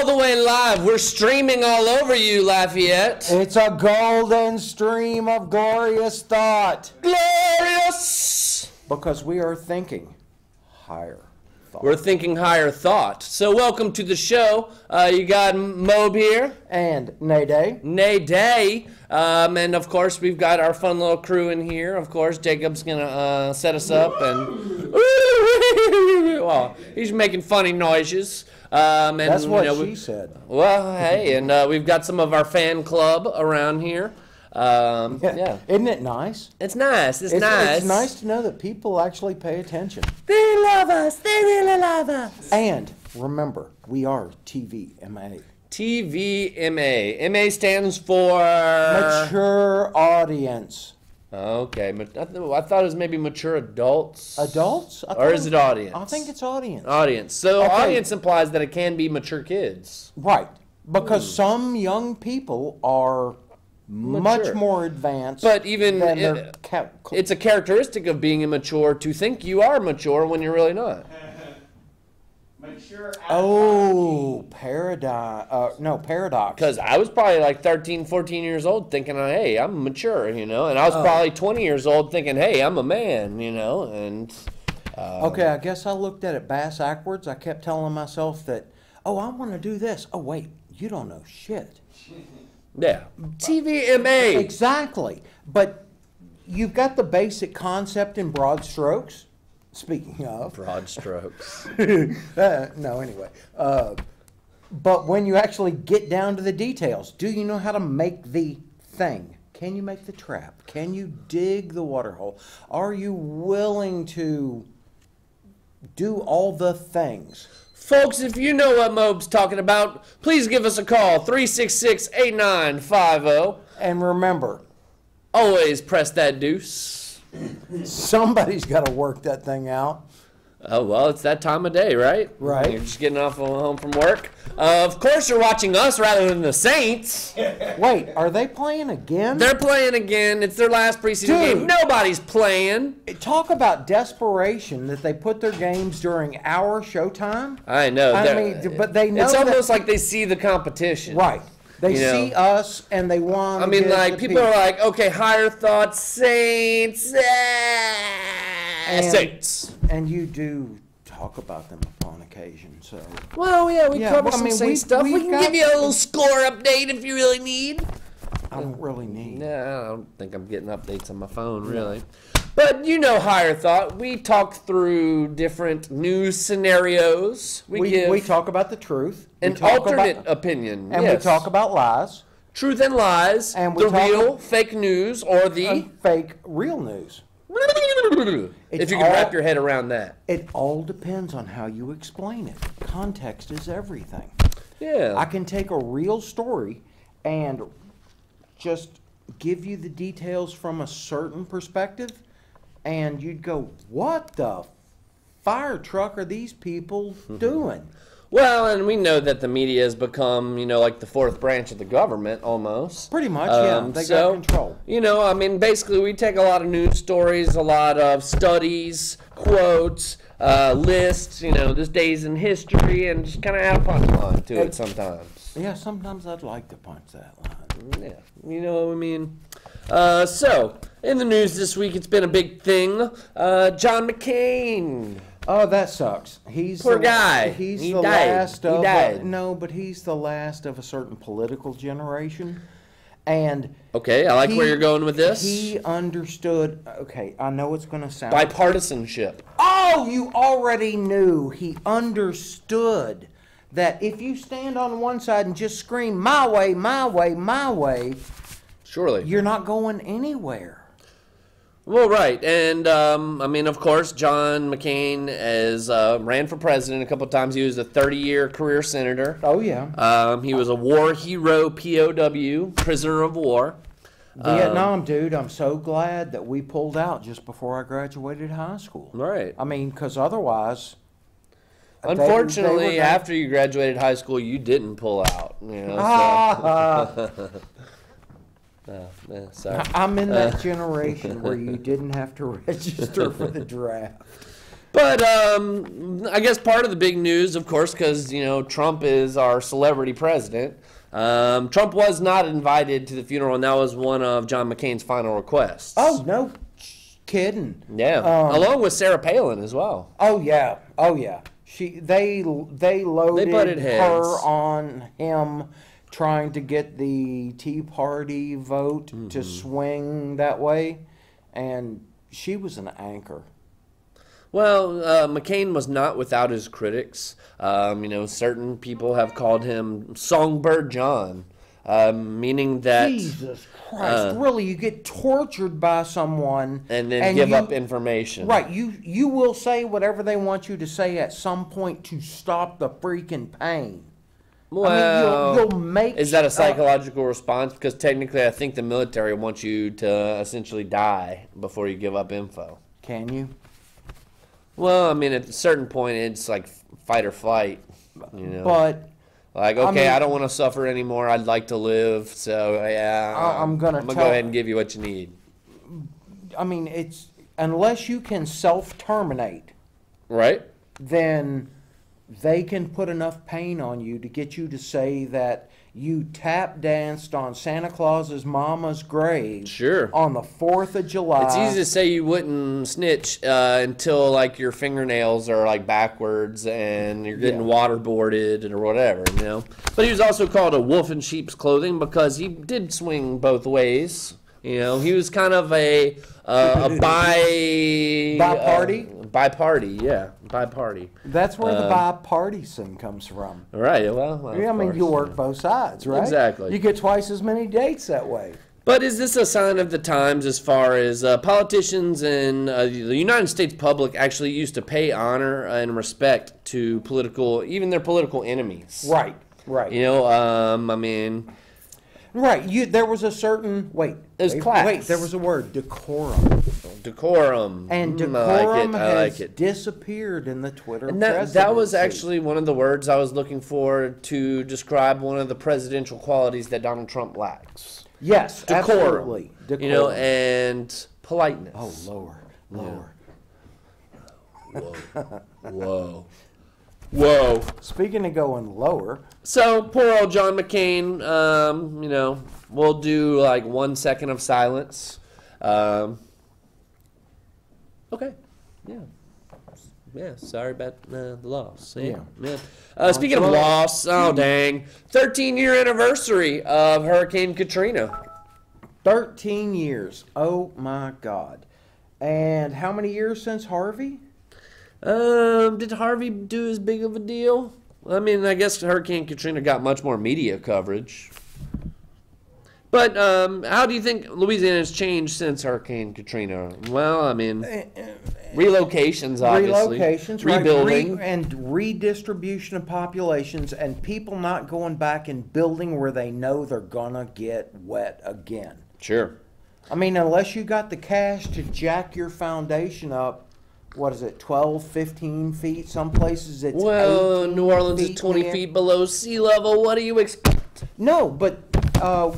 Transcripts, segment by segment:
all the way live. We're streaming all over you, Lafayette. It's a golden stream of glorious thought. Glorious! Because we are thinking higher thought. We're thinking higher thought. So welcome to the show. You got Mobe here. And Nayday. Nayday. And of course, we've got our fun little crew in here. Of course, Jacob's going to set us up. And well, he's making funny noises. And, that's what she said. Well, hey, and we've got some of our fan club around here. Yeah. Isn't it nice? It's nice. It's nice. It's nice to know that people actually pay attention. They love us. They really love us. And remember, we are TVMA. TVMA. MA stands for... Mature audience. Okay. I thought it was maybe mature adults. Adults? Or is it audience? I think it's audience. Audience. So Okay. audience implies that it can be mature kids. Right. Because some young people are much more advanced. But even than their it's a characteristic of being immature to think you are mature when you're really not. Mature. Paradox. No, paradox. Because I was probably like 13, 14 years old thinking, hey, I'm mature, you know. And I was probably 20 years old thinking, hey, I'm a man, you know. And okay, I guess I looked at it backwards. I kept telling myself that, oh, I want to do this. Oh, wait, you don't know shit. Yeah. TVMA. Exactly. But you've got the basic concept in broad strokes. Speaking of. Broad strokes. No, anyway. But when you actually get down to the details, do you know how to make the thing? Can you make the trap? Can you dig the water hole? Are you willing to do all the things? Folks, if you know what Mobe's talking about, please give us a call, 366-8950. And remember, always press that deuce. Somebody's got to work that thing out. Oh, well, it's that time of day, right? Right. You're just getting home from work. Of course you're watching us rather than the Saints. Wait, are they playing again? They're playing again. It's their last preseason game. Nobody's playing. Talk about desperation that they put their games during our showtime. I know. I mean, but they know it's almost like they see the competition. Right. They see us and they want. I mean, like people are like, okay, higher thoughts, Saints, Saints, and you do talk about them upon occasion. So. Well, yeah, we cover some Saints stuff. We can give you a little score update if you really need. I don't really need. No, I don't think I'm getting updates on my phone, really. No. But you know higher thought. We talk through different news scenarios. We talk about the truth. An alternate opinion. And we talk about lies. Truth and lies. And the real fake news or the fake real news. If you can wrap your head around that. It all depends on how you explain it. Context is everything. Yeah. I can take a real story and just give you the details from a certain perspective, and you'd go, what the fire truck are these people doing? Well, and we know that the media has become, you know, like the fourth branch of the government almost. Pretty much, yeah. They got control. You know, I mean, basically we take a lot of news stories, a lot of studies, quotes, lists, you know, this day's in history, and just kind of add a punchline to it sometimes. Yeah, sometimes I'd like to punch that line. Yeah, you know what I mean? So, in the news this week, it's been a big thing. John McCain. Oh, that sucks. He's poor guy. He's he the died. last of he died. No, but he's the last of a certain political generation. And okay, I like where you're going with this. He understood. Okay, I know it's going to sound bipartisanship. Oh, you already knew. He understood that if you stand on one side and just scream my way, my way, my way, surely you're not going anywhere. Well, right, and I mean, of course, John McCain has ran for president a couple of times. He was a 30-year career senator. Oh, yeah. He was a war hero, POW, prisoner of war. Vietnam, dude, I'm so glad that we pulled out just before I graduated high school. Right. I mean, because otherwise... Unfortunately, after you graduated high school, you didn't pull out. You know, sorry. I'm in that generation where you didn't have to register for the draft. But I guess part of the big news, of course, because Trump is our celebrity president. Trump was not invited to the funeral, and that was one of John McCain's final requests. Oh, no kidding. Yeah, along with Sarah Palin as well. Oh yeah, oh yeah. They loaded butted heads. her on him trying to get the Tea Party vote to swing that way, and she was an anchor. Well, McCain was not without his critics. Certain people have called him Songbird John, meaning that Jesus Christ, really, you get tortured by someone and then give up information. Right, you will say whatever they want you to say at some point to stop the freaking pain. Well, you'll make. Is that a psychological response? Because technically, I think the military wants you to essentially die before you give up info. Can you? Well, I mean, at a certain point, it's like fight or flight. But like, okay, I don't want to suffer anymore. I'd like to live. So yeah, I'm gonna go ahead and give you what you need. I mean, it's unless you can self-terminate, right? Then they can put enough pain on you to get you to say that you tap danced on Santa Claus's mama's grave. Sure. On the 4th of July. It's easy to say you wouldn't snitch until like your fingernails are like backwards and you're getting waterboarded or whatever, But he was also called a wolf in sheep's clothing because he did swing both ways. He was kind of a bi-party, yeah, bi-party. That's where the bipartisan comes from. Right, well, I mean, you work both sides, right? Exactly. You get twice as many dates that way. But is this a sign of the times as far as politicians and the United States public actually used to pay honor and respect to even their political enemies? Right, right. I mean... Right, there was a certain, class. There was a word, decorum. Decorum. And decorum has it. disappeared in the Twitter and presidency. that was actually one of the words I was looking for to describe one of the presidential qualities that Donald Trump lacks. Yes, decorum. Absolutely. Decorum. And politeness. Oh, lower. Whoa. Whoa. Speaking of going lower. So, poor old John McCain, we'll do like 1 second of silence. Okay. Yeah. Yeah, sorry about the loss. Yeah. Speaking of loss, oh dang. 13-year anniversary of Hurricane Katrina. 13 years. Oh my God. And how many years since Harvey? Did Harvey do as big of a deal? I mean, I guess Hurricane Katrina got much more media coverage. But how do you think Louisiana has changed since Hurricane Katrina? Well, I mean, relocations, obviously. Rebuilding. Right. And redistribution of populations and people not going back and building where they know they're going to get wet again. Sure. I mean, unless you got the cash to jack your foundation up, what is it, 12, 15 feet? Some places it's New Orleans is 20 feet below sea level. What do you expect? No, but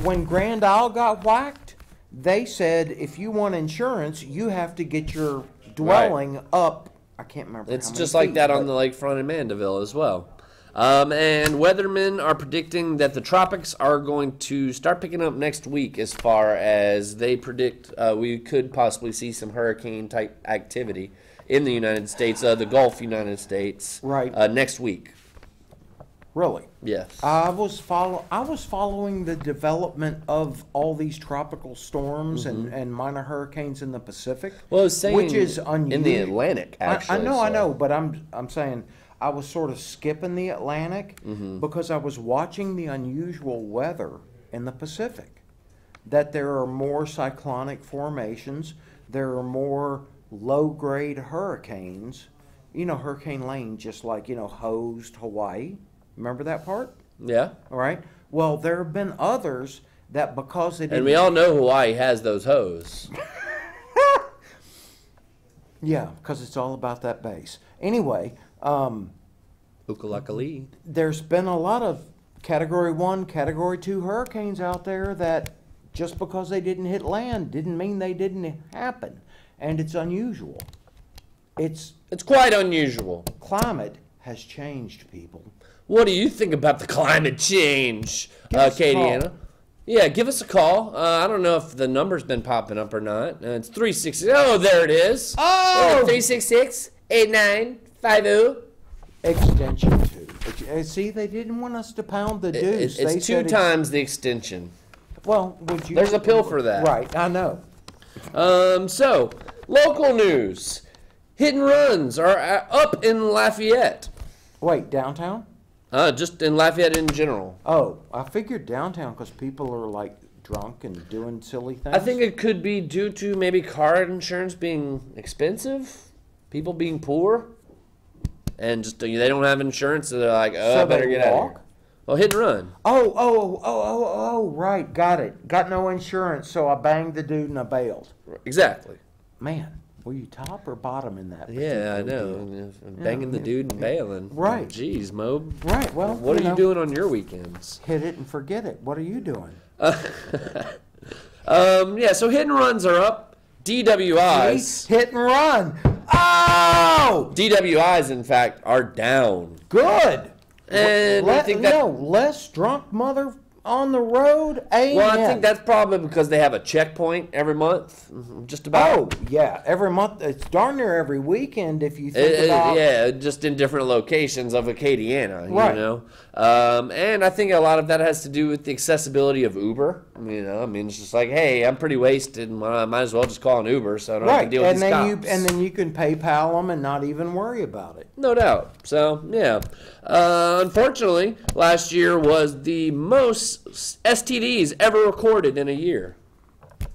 when Grand Isle got whacked, they said if you want insurance, you have to get your dwelling up. I can't remember. It's just like that on the lakefront in Mandeville as well. And weathermen are predicting that the tropics are going to start picking up next week as far as they predict we could possibly see some hurricane-type activity in the United States, the Gulf United States, next week. Really? Yes. I was following the development of all these tropical storms and minor hurricanes in the Pacific. Well, I was saying which is unusual. In the Atlantic, actually. I know, but I'm saying I was sort of skipping the Atlantic because I was watching the unusual weather in the Pacific. That there are more cyclonic formations, there are more low-grade hurricanes. Hurricane Lane just hosed Hawaii. Remember that part? Yeah. All right. Well, there have been others that because they didn't... And we all know Hawaii has those hose. Yeah, because it's all about that base. Anyway, Ukalakali. There's been a lot of Category 1, Category 2 hurricanes out there that just because they didn't hit land didn't mean they didn't happen. And it's unusual. It's It's quite unusual. climate has changed, people. What do you think about the climate change, Give us a Katie call. Anna? Yeah, give us a call. I don't know if the number's been popping up or not. It's 360. Oh, there it is. Oh! 366-8950. Extension 2. See, they didn't want us to pound the dues. They It's two said times the extension. Well, would you? There's a pill for that. Right, I know. So, local news. Hit and runs are up in Lafayette. Wait, downtown? Just in Lafayette in general. Oh, I figured downtown because people are like drunk and doing silly things. I think it could be due to maybe car insurance being expensive, people being poor, and just they don't have insurance, so they're like, oh, So I better they get out of walk? here. Well, hit and run. Oh, right, got it. Got no insurance, so I banged the dude and I bailed. Exactly. Man, were you top or bottom in that? Yeah, I particular deal? know. Banging the dude and bailing. Right. Jeez, Mobe. Right, well, What are you know, doing on your weekends? Hit it and forget it. What are you doing? Yeah, so hit and runs are up. DWIs. Hit and run. Oh! DWIs, in fact, are down. Good. And I think that. no, less drunk mother on the road. Amen. Well, I think that's probably because they have a checkpoint every month, just about. Oh, yeah. Every month. It's darn near every weekend if you think about. Yeah, just in different locations of Acadiana, Right. you know. And I think a lot of that has to do with the accessibility of Uber. You know, I mean, it's just like, hey, I'm pretty wasted, and I might as well just call an Uber, so I don't have to Right, deal with and these then cops. and then you can PayPal them and not even worry about it. No doubt. So, yeah. Unfortunately, last year was the most STDs ever recorded in a year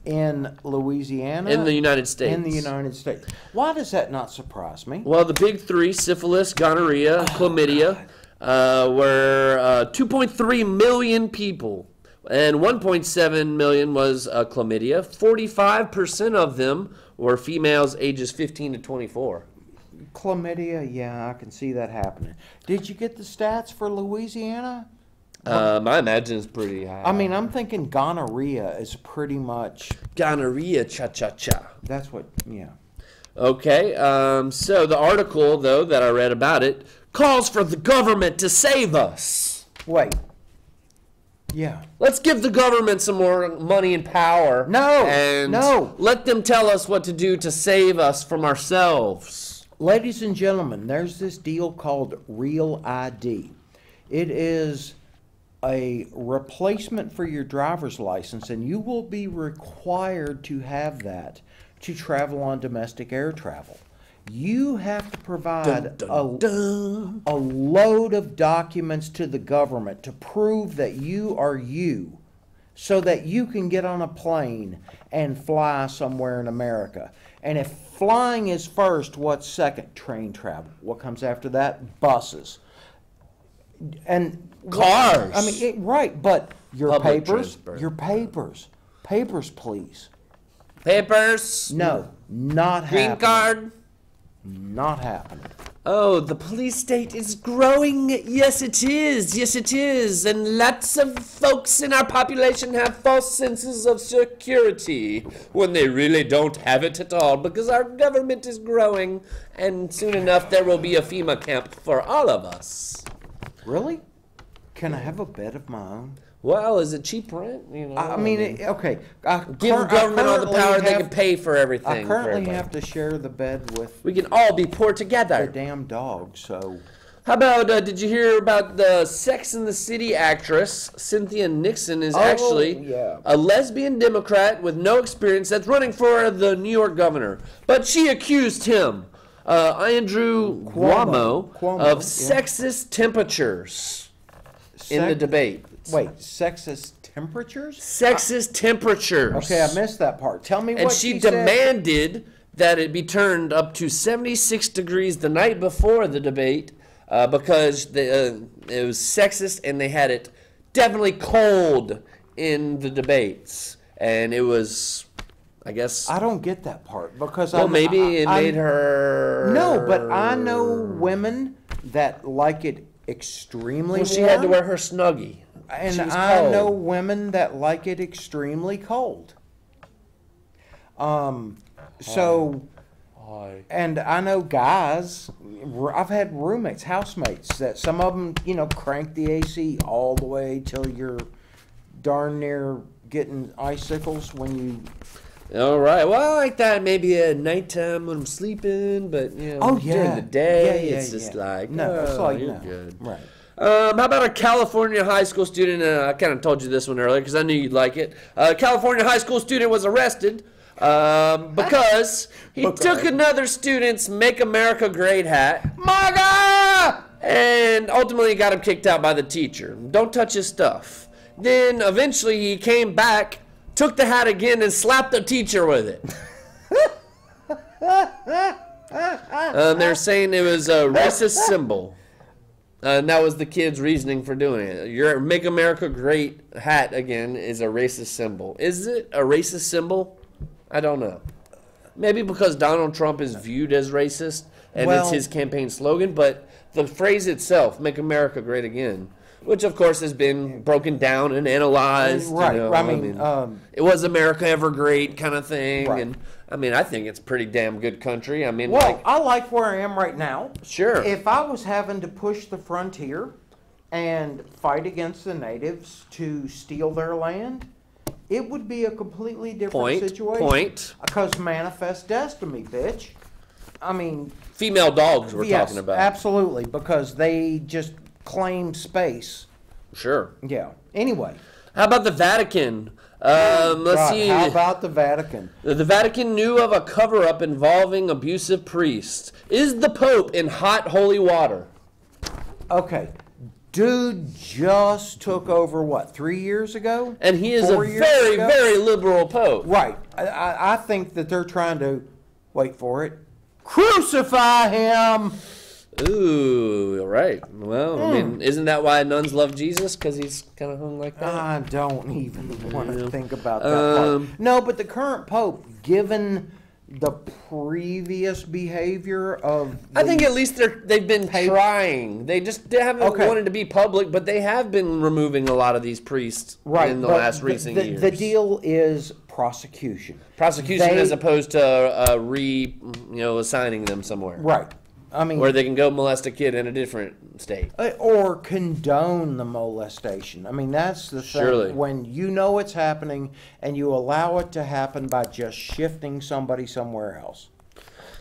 In Louisiana, in the United States. in the United States. Why does that not surprise me? Well, the big three, syphilis, gonorrhea, chlamydia, were 2.3 million people. And 1.7 million was chlamydia. 45% of them were females ages 15 to 24. Chlamydia, yeah, I can see that happening. Did you get the stats for Louisiana? I imagine it's pretty high. I mean, I'm thinking gonorrhea is pretty much, Gonorrhea, cha-cha-cha. that's what, yeah. Okay, so the article, though, that I read about it, calls for the government to save us. Wait. Yeah. Let's give the government some more money and power. No, And no. let them tell us what to do to save us from ourselves. Ladies and gentlemen, there's this deal called Real ID. It is a replacement for your driver's license, and you will be required to have that to travel on domestic air travel. You have to provide a load of documents to the government to prove that you are you, so that you can get on a plane and fly somewhere in America. And if flying is first, what's second? Train travel. What comes after that? Buses. And Cars. I mean, right, but your Public papers, transport. papers, please. Papers. No, not Green happening. card. Not happening. Oh, the police state is growing. Yes, it is. Yes, it is. And lots of folks in our population have false senses of security when they really don't have it at all because our government is growing. And soon enough, there will be a FEMA camp for all of us. Really? Can I have a bed of my own? Well, is it cheap rent? You know, I mean, okay. give the government all the power they can pay for everything. I for currently everybody. have to share the bed with We can all be poor the together. damn dog, so... How about, did you hear about the Sex and the City actress, Cynthia Nixon, is actually yeah. a lesbian Democrat with no experience that's running for the New York governor. But she accused him, Andrew Cuomo, Cuomo, of yeah. sexist temperatures in the Sex- debate. Wait, sexist temperatures? Sexist temperatures. Okay, I missed that part. Tell me And what she said. demanded that it be turned up to 76 degrees the night before the debate because it was sexist and they had it definitely cold in the debates. And it was, I guess, I don't get that part because well, maybe it made her... No, but I know women that like it extremely Well, she warm, had to wear her Snuggie. and She was I cold. know women that like it extremely cold. So Why? And I know guys, I've had roommates, housemates, that some of them, crank the AC all the way till you're darn near getting icicles when you... All right. Well, I like that maybe at nighttime when I'm sleeping, but during the day, it's just like, no, it's like, you're no. good. Right. How about a California high school student? I kind of told you this one earlier because I knew you'd like it. A California high school student was arrested because he took another student's Make America Great hat. MAGA! And ultimately got him kicked out by the teacher. Don't touch his stuff. Then eventually he came back, took the hat again, and slapped the teacher with it. They're saying it was a racist symbol. And that was the kid's reasoning for doing it. Your Make America Great hat, again, is a racist symbol. Is it a racist symbol? I don't know. Maybe because Donald Trump is viewed as racist, and it's his campaign slogan, but the phrase itself, Make America Great Again, which of course has been broken down and analyzed. Right. I mean, it was America ever great kind of thing. Right. And I mean, I think it's a pretty damn good country. I mean, I like where I am right now. Sure. If I was having to push the frontier and fight against the natives to steal their land, it would be a completely different situation. Because manifest destiny, bitch. I mean... Female dogs we're talking about. Absolutely, because they just claim space. Sure. Yeah. Anyway. How about the Vatican? Let's see. How about the Vatican? The Vatican knew of a cover-up involving abusive priests. Is the Pope in hot holy water? Okay. Dude just took over, 3 years ago? And he is a very, very liberal Pope. Right. I think that they're trying to, wait for it, crucify him! Ooh, right. Well, I mean, isn't that why nuns love Jesus? Because he's kind of hung like that? I don't even want to think about that part. No, but the current Pope, given the previous behavior of... I think at least they've been trying. They just haven't wanted to be public, but they have been removing a lot of these priests in the last recent years. The deal is prosecution. Prosecution as opposed to assigning them somewhere. Right. I mean, where they can go molest a kid in a different state. Or condone the molestation. I mean, that's the thing. Surely. When you know it's happening and you allow it to happen by just shifting somebody somewhere else.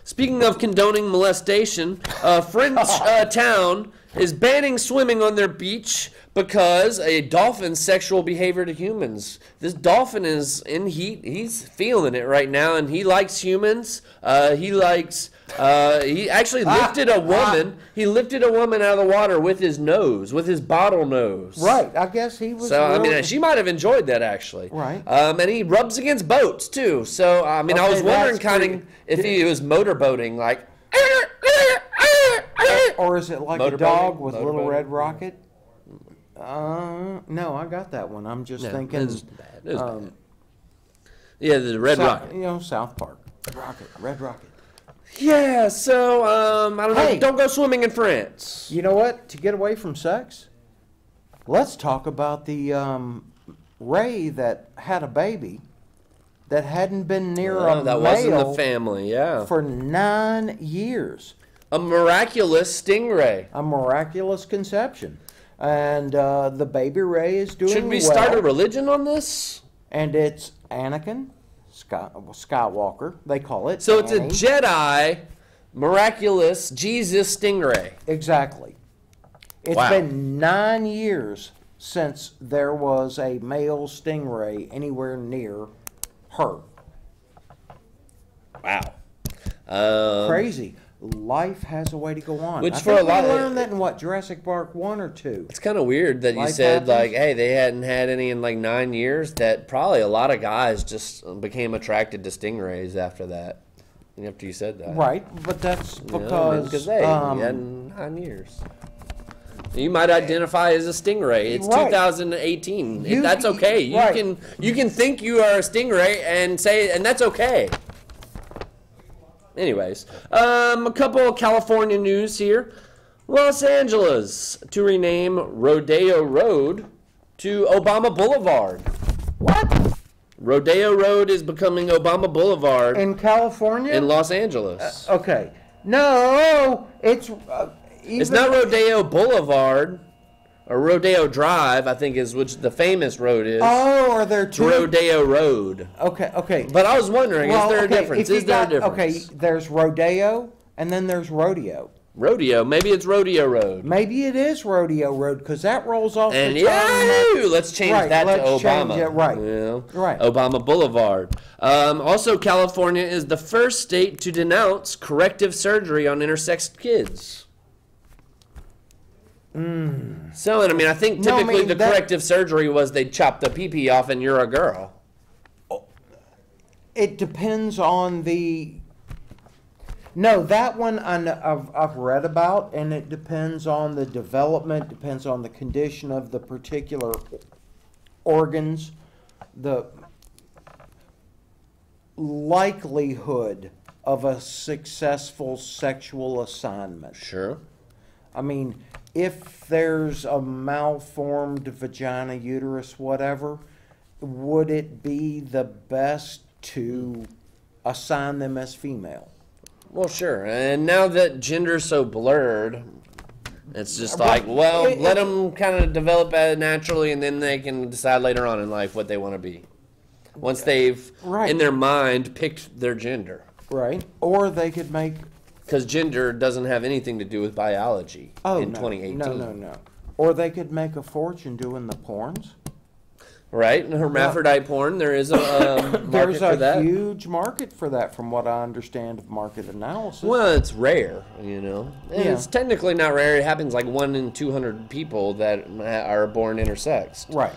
Speaking of condoning molestation, a French town is banning swimming on their beach because a dolphin's sexual behavior to humans. This dolphin is in heat. He's feeling it right now, and he likes humans. He actually lifted a woman. He lifted a woman out of the water with his nose, with his bottle nose. Right. I guess he was. So I mean, she might have enjoyed that actually. Right. And he rubs against boats too. So I mean, I was wondering kind of if he was motorboating, like. Or is it like a dog with Little Red Rocket? No, I got that one. I'm just thinking. It was bad. Yeah, the Red Rocket. South Park. Red Rocket. Yeah, so, I don't know. Don't go swimming in France. You know what? To get away from sex, let's talk about the Ray that had a baby that hadn't been near a male. That wasn't the family, for 9 years. A miraculous stingray. A miraculous conception. And the baby Ray is doing well. Should we start a religion on this? And it's Anakin Skywalker, they call it. So it's a Jedi, miraculous Jesus stingray. Exactly. It's been 9 years since there was a male stingray anywhere near her. Wow. Crazy. Life has a way to go on. Which I for a lot of learned that in Jurassic Park 1 or 2. It's kind of weird that you said hey, they hadn't had any in 9 years. That probably a lot of guys just became attracted to stingrays after that. After you said that, right? But that's because they had 9 years. You might identify as a stingray. It's 2018. That's okay. You can think you are a stingray and say, and that's okay. Anyways, a couple of California news here. Los Angeles to rename Rodeo Road to Obama Boulevard. What? Rodeo Road is becoming Obama Boulevard In California? in Los Angeles. Okay. No, it's It's not Rodeo Boulevard or Rodeo Drive, I think is which the famous road is. Oh, are there two? Rodeo Road. Okay. But I was wondering, is there a difference? if you Is there a got- difference? Okay, there's rodeo and then there's rodeo. Rodeo. Maybe it's Rodeo Road. Maybe it is Rodeo Road because that rolls off And the tongue. yeah, let's change Right, that to let's Obama. change it, right. You know? Right. Obama Boulevard. Also, California is the first state to denounce corrective surgery on intersex kids. So, and I mean, I think No, I typically mean, the that- corrective surgery was they'd chop the pee-pee off and you're a girl. It depends on the. No, that one I've read about, and it depends on the development, depends on the condition of the particular organs, the likelihood of a successful sexual assignment. Sure. I mean, if there's a malformed vagina, uterus, whatever, would it be the best to assign them as female? Well, sure. And now that gender's so blurred, it's just Right. like, well, It- let them kind of develop naturally, and then they can decide later on in life what they want to be. Once they've, Right. in their mind, picked their gender. Right. Or they could make. Because gender doesn't have anything to do with biology in No, 2018. No. Or they could make a fortune doing the porns. Right? Hermaphrodite porn, there is a market There's for a that. huge market for that, from what I understand of market analysis. Well, it's rare, you know. And Yeah. it's technically not rare. It happens like 1 in 200 people that are born intersex. Right.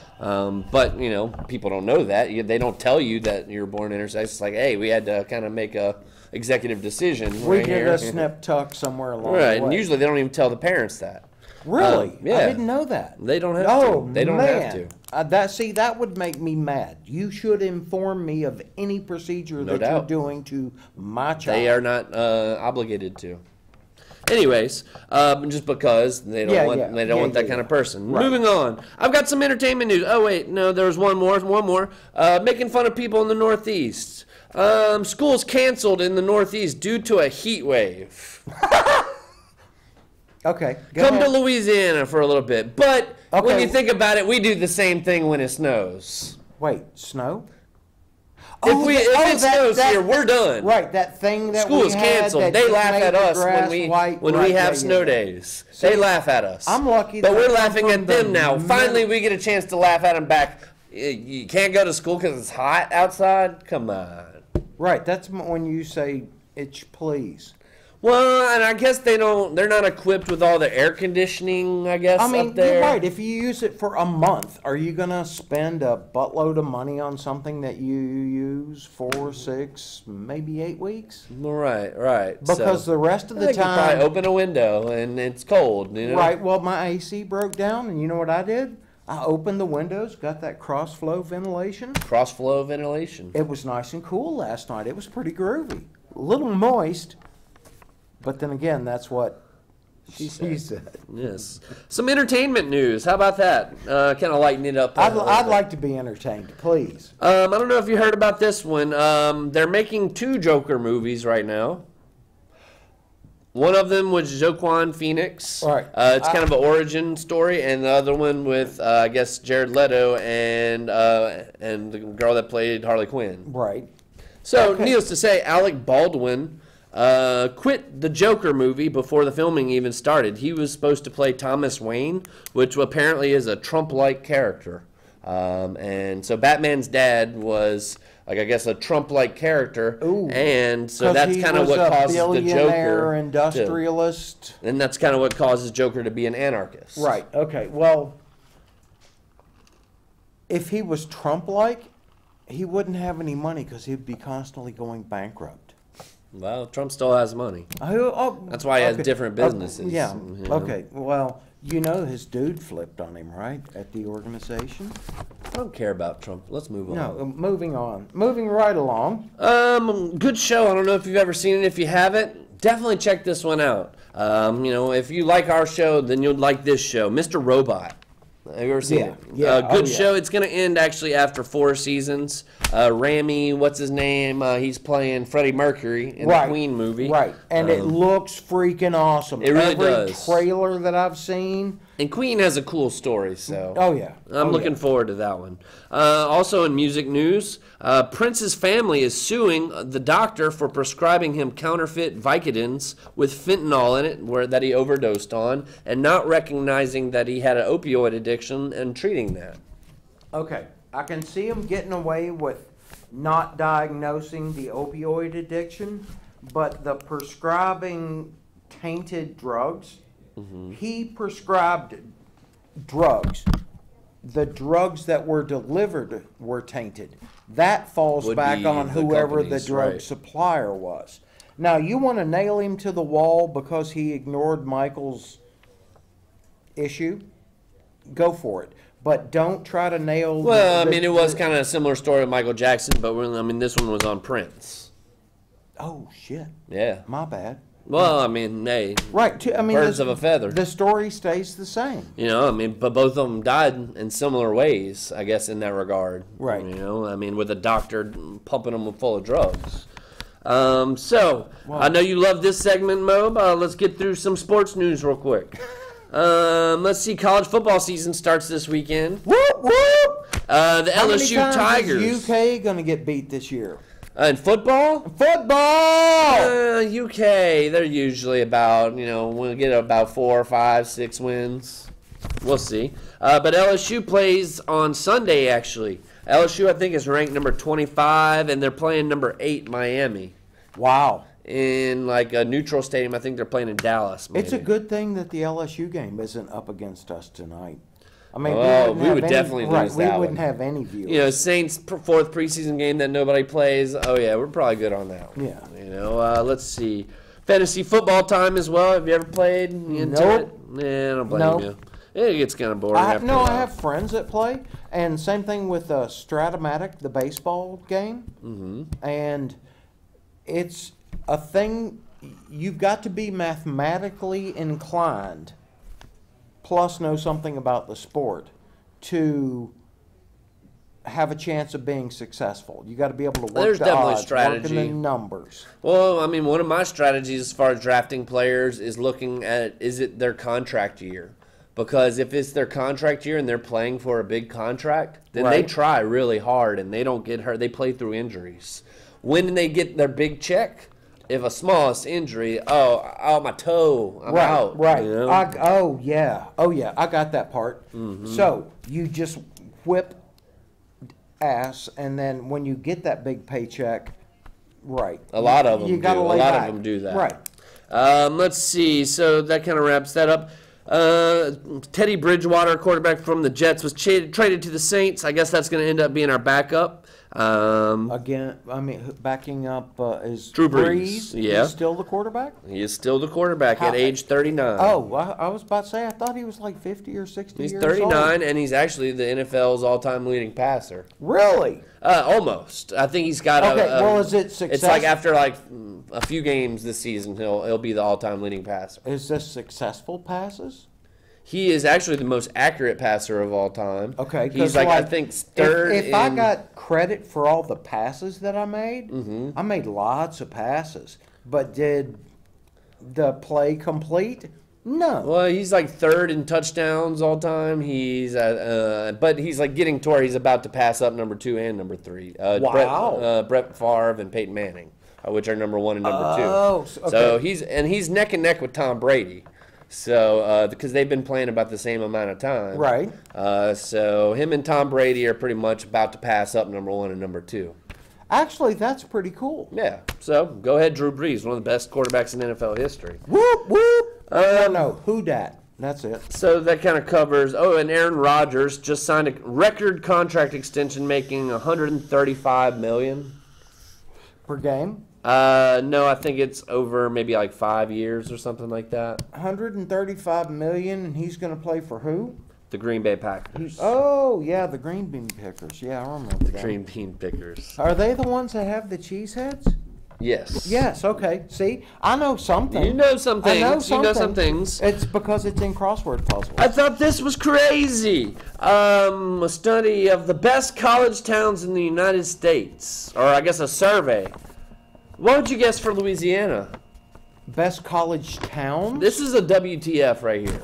But, you know, people don't know that. They don't tell you that you're born intersex. It's like, hey, we had to kind of make a executive decision. We right did here. a snip tuck somewhere along Right, the way. and usually they don't even tell the parents that. Really? yeah. I didn't know that. They don't have Oh, to. They don't man. have to. That would make me mad. You should inform me of any procedure No that doubt. you're doing to my child. They are not obligated to. Anyways, just because they don't Yeah, want yeah. they don't Yeah, want that yeah, kind yeah. of person. Right. Moving on, I've got some entertainment news. Oh wait, no, there's one more. Making fun of people in the Northeast. Schools canceled in the Northeast due to a heat wave. Okay. Go Come ahead. to Louisiana for a little bit, but when Okay. you think about it, we do the same thing when it snows. Wait, snow? If it snows that- here, we're done. Right, that thing that School's we had canceled. that They just laugh made at the us grass when white. we Right, have yeah, snow yeah. days. They See, laugh at us. I'm lucky but that we're I come laughing from at them the now. Finally, middle- we get a chance to laugh at them back. You can't go to school because it's hot outside. Come on. Right, that's when you say itch please. Well, and I guess they're not equipped with all the air conditioning, I guess, I mean, up there. you're right. If you use it for a month, are you gonna spend a buttload of money on something that you use 4, 6, maybe 8 weeks? Right. Because So, the rest of I the think you probably time, open a window and it's cold, you know? right? Well, my AC broke down, and you know what I did? I opened the windows, got that cross flow ventilation. Cross flow ventilation. It was nice and cool last night. It was pretty groovy. A little moist, but then again, that's what she said. Yes. Some entertainment news. How about that? Kind of lighten it up. a little I'd bit. like to be entertained, please. I don't know if you heard about this one. They're making 2 Joker movies right now. One of them was Joaquin Phoenix. Right. It's kind of an origin story, and the other one with I guess Jared Leto and the girl that played Harley Quinn. Right. So, Okay. needless to say, Alec Baldwin quit the Joker movie before the filming even started. He was supposed to play Thomas Wayne, which apparently is a Trump-like character. And so Batman's dad was, like, I guess, a Trump-like character. Ooh. And so 'Cause that's he kind of was what a causes the billionaire Joker. industrialist. And that's kind of what causes Joker to be an anarchist. Right. Okay. Well, if he was Trump-like, he wouldn't have any money because he'd be constantly going bankrupt. Well, Trump still has money. Oh, That's why he has okay. different businesses, Yeah. you know. Okay. Well, you know his dude flipped on him, right, at the organization? I don't care about Trump. Let's move on. No. Moving on. Moving right along. Good show. I don't know if you've ever seen it. If you haven't, definitely check this one out. If you like our show, then you'll like this show, Mr. Robot. Have you ever seen it? Yeah. Good Oh, yeah. show. It's going to end actually after 4 seasons. Rami, what's his name? He's playing Freddie Mercury in the Queen movie. Right, and it looks freaking awesome. It really Every does. trailer that I've seen. And Queen has a cool story, so. Oh, yeah. I'm looking forward to that one. Also in music news, Prince's family is suing the doctor for prescribing him counterfeit Vicodins with fentanyl in it that he overdosed on and not recognizing that he had an opioid addiction and treating that. Okay, I can see him getting away with not diagnosing the opioid addiction, but the prescribing tainted drugs, he prescribed drugs. The drugs that were delivered were tainted. That falls Would back be on the whoever the companies, drug right. supplier was. Now, you want to nail him to the wall because he ignored Michael's issue? Go for it. But don't try to nail. Well, I mean, it was kind of a similar story with Michael Jackson, but I mean, this one was on Prince. Oh shit! Yeah. My bad. Well, I mean, hey, Right. I mean, birds of a feather. The story stays the same. You know, I mean, but both of them died in similar ways, I guess, in that regard. Right. You know, I mean, with a doctor pumping them full of drugs. So, I know you love this segment, Mob. Let's get through some sports news real quick. Let's see. College football season starts this weekend. Whoop whoop! The How many LSU times Tigers. is UK gonna get beat this year? In football? Football! UK, they're usually about, we'll get about 4, 5, 6 wins. We'll see. But LSU plays on Sunday, actually. LSU, I think, is ranked number 25, and they're playing number 8, Miami. Wow. In, like, a neutral stadium. I think they're playing in Dallas, maybe. It's a good thing that the LSU game isn't up against us tonight. I mean, we would definitely lose that We wouldn't one. have any viewers. Saints' 4th preseason game that nobody plays. Oh, yeah, we're probably good on that one. Yeah. Let's see. Fantasy football time as well. Have you ever played into Nope. it? I don't blame Nope. you. It gets kind of boring after a I while. have friends that play, and same thing with Stratomatic, the baseball game. Mm-hmm. And it's a thing, you've got to be mathematically inclined, plus know something about the sport, to have a chance of being successful. You got to be able to work There's the definitely odds, strategy. working the numbers. Well, I mean, one of my strategies as far as drafting players is looking at, is it their contract year? Because if it's their contract year and they're playing for a big contract, then they Right. try really hard and they don't get hurt. They play through injuries. When they get their big check, if a smallest injury, my toe, I'm out. Right. you know? Oh yeah, I got that part. Mm-hmm. So you just whip ass, and then when you get that big paycheck, right? A lot of them you gotta do. lay A lot back. of them do that. Right. Let's see. So that kind of wraps that up. Teddy Bridgewater, quarterback from the Jets, was traded to the Saints. I guess that's going to end up being our backup. Again, I mean, backing up is Drew Brees. Yeah. He's still the quarterback. He is still the quarterback How- at age 39. Oh, I was about to say, I thought he was like 50 or 60 He's years 39, old. and he's actually the NFL's all-time leading passer. Really? Almost. I think he's got Okay, well, is it It's success? like after a few games this season, he'll be the all-time leading passer. Is this successful passes? He is actually the most accurate passer of all time. Okay, 'cause he's I think third. If I got credit for all the passes that I made, I made lots of passes. But did the play complete? No. Well, he's like third in touchdowns all time. He's but he's like getting to where he's about to pass up number 2 and number 3. Wow. Brett Favre and Peyton Manning, which are number 1 and number 2. Oh, okay. So he's neck and neck with Tom Brady. So because they've been playing about the same amount of time, Right. So him and Tom Brady are pretty much about to pass up number 1 and number 2. Actually, that's pretty cool. Yeah. So go ahead, Drew Brees, one of the best quarterbacks in NFL history. Whoop, whoop. No, who dat? That's it. So that kind of covers. Oh, and Aaron Rodgers just signed a record contract extension, making $135 million. Per game? No, I think it's over maybe like 5 years or something like that. $135 million, and he's going to play for who? The Green Bay Packers. Oh, yeah, the Green Bean Pickers. Yeah, I remember that. Green Bean Pickers. Are they the ones that have the cheese heads? Yes. Yes, okay. See, I know something. You know some I know things. You know some something. things. It's because it's in crossword puzzles. I thought this was crazy. A study of the best college towns in the United States, or I guess a survey. What would you guess for Louisiana? Best college towns? This is a WTF right here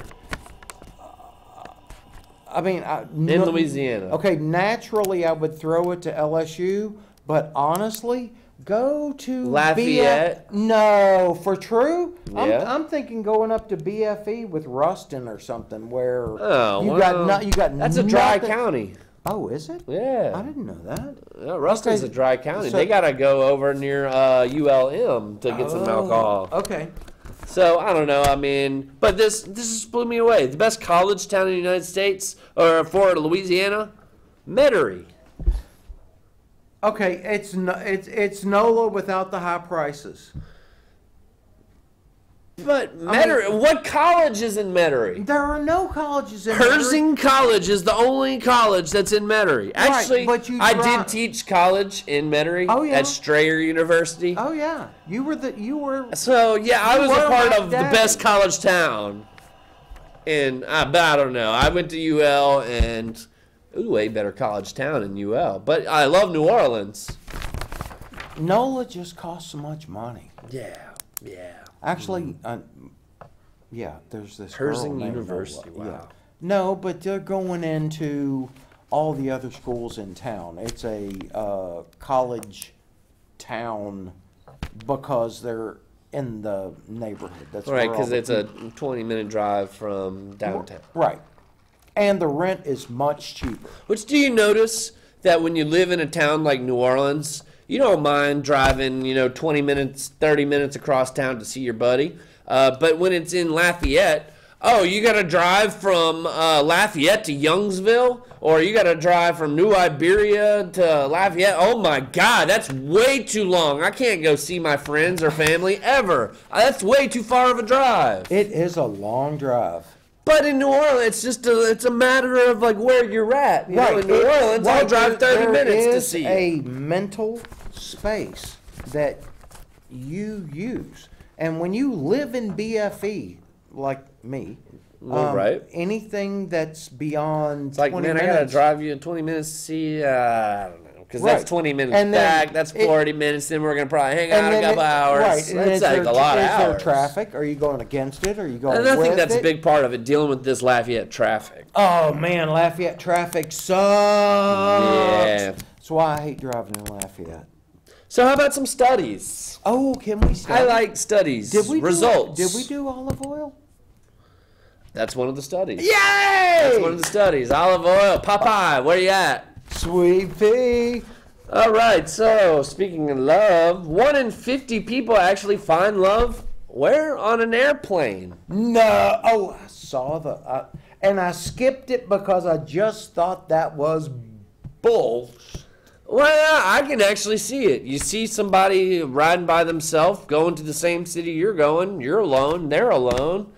I mean, in Louisiana. Okay, naturally I would throw it to LSU, but honestly, go to Lafayette? No, for true? Yeah. I'm thinking going up to BFE with Ruston or something where Oh, you well, got that's a dry nothing- county. Oh, is it? I Yeah. didn't know that. Ruston's Okay, a dry county. so- They gotta go over near ULM to get some alcohol. Okay. So I don't know. I mean, but this just blew me away. The best college town in the United States, or for Louisiana, Metairie. Okay, it's NOLA without the high prices. But Metairie, what college is in Metairie? There are no colleges in Herzing College is the only college that's in Metairie. Actually, but you I dri- did teach college in Metairie Oh, yeah. at Strayer University. Oh yeah, you were. So yeah, I You was a were part like of the that. best college town. And but I don't know. I went to UL and way better college town in UL. But I love New Orleans. NOLA just costs so much money. Yeah, yeah. Actually, yeah, there's this girl Herzing named University. NOLA. Wow. Yeah. No, but they're going into all the other schools in town. It's a college town because they're in the neighborhood. That's Right, where all because the it's a 20-minute drive from downtown. Right. And the rent is much cheaper. Which, do you notice that when you live in a town like New Orleans, you don't mind driving, 20 minutes, 30 minutes across town to see your buddy. But when it's in Lafayette, you got to drive from Lafayette to Youngsville, or you got to drive from New Iberia to Lafayette. Oh my God, that's way too long. I can't go see my friends or family ever. That's way too far of a drive. It is a long drive. But in New Orleans, it's a matter of like where you're at. You know, in New Orleans, I'll drive 30 minutes to see There you. is a mental space that you use. And when you live in BFE, like me, Right. anything that's beyond It's like, 20 man, minutes, I gotta drive you in 20 minutes to see. I don't know, because Right. that's 20 minutes And then back. That's 40 minutes. Then we're gonna probably hang out a then couple hours. Right. And That's is like there, a lot of is hours. there traffic? Are you going against it? Are you going And I with think that's it? a big part of it, dealing with this Lafayette traffic. Oh man, Lafayette traffic sucks. Yeah. That's why I hate driving in Lafayette. So how about some studies? Oh, can we start? I like studies. Did we results? Did we do olive oil? That's one of the studies. Yay! That's one of the studies. Olive oil. Popeye, where you at? Sweet pea. All right, so speaking of love, 1 in 50 people actually find love where? On an airplane. No. Oh, I saw and I skipped it because I just thought that was bull. Well, yeah, I can actually see it. You see somebody riding by themselves, going to the same city you're going. You're alone. They're alone.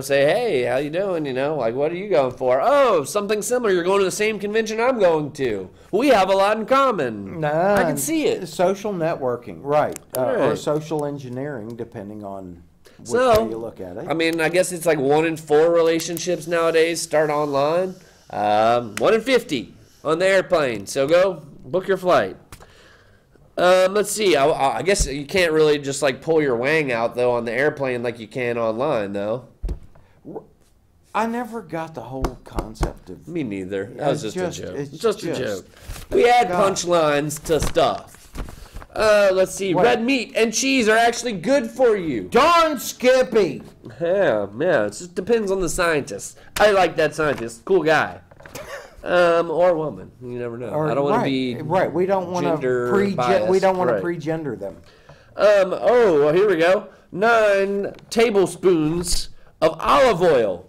Say, hey, how you doing? Like, what are you going for? Oh, something similar. You're going to the same convention I'm going to. We have a lot in common. Nah, I can see it. Social networking, right. Or Right. social engineering, depending on which So, way you look at it. I mean, I guess it's like 1 in 4 relationships nowadays start online. 1 in 50 on the airplane. So go book your flight. Let's see. I guess you can't really just like pull your wang out though on the airplane like you can online though. I never got the whole concept of. Me neither. That was just a joke. it's Just a just- joke. We add God. punchlines to stuff. Let's see. What? Red meat and cheese are actually good for you. Darn Skippy! Yeah. It just depends on the scientist. I like that scientist. Cool guy. Or woman. You never know. I don't want to be right. We don't want gender to biased. we don't want Right. to pre-gender them. Well, here we go. 9 tablespoons of olive oil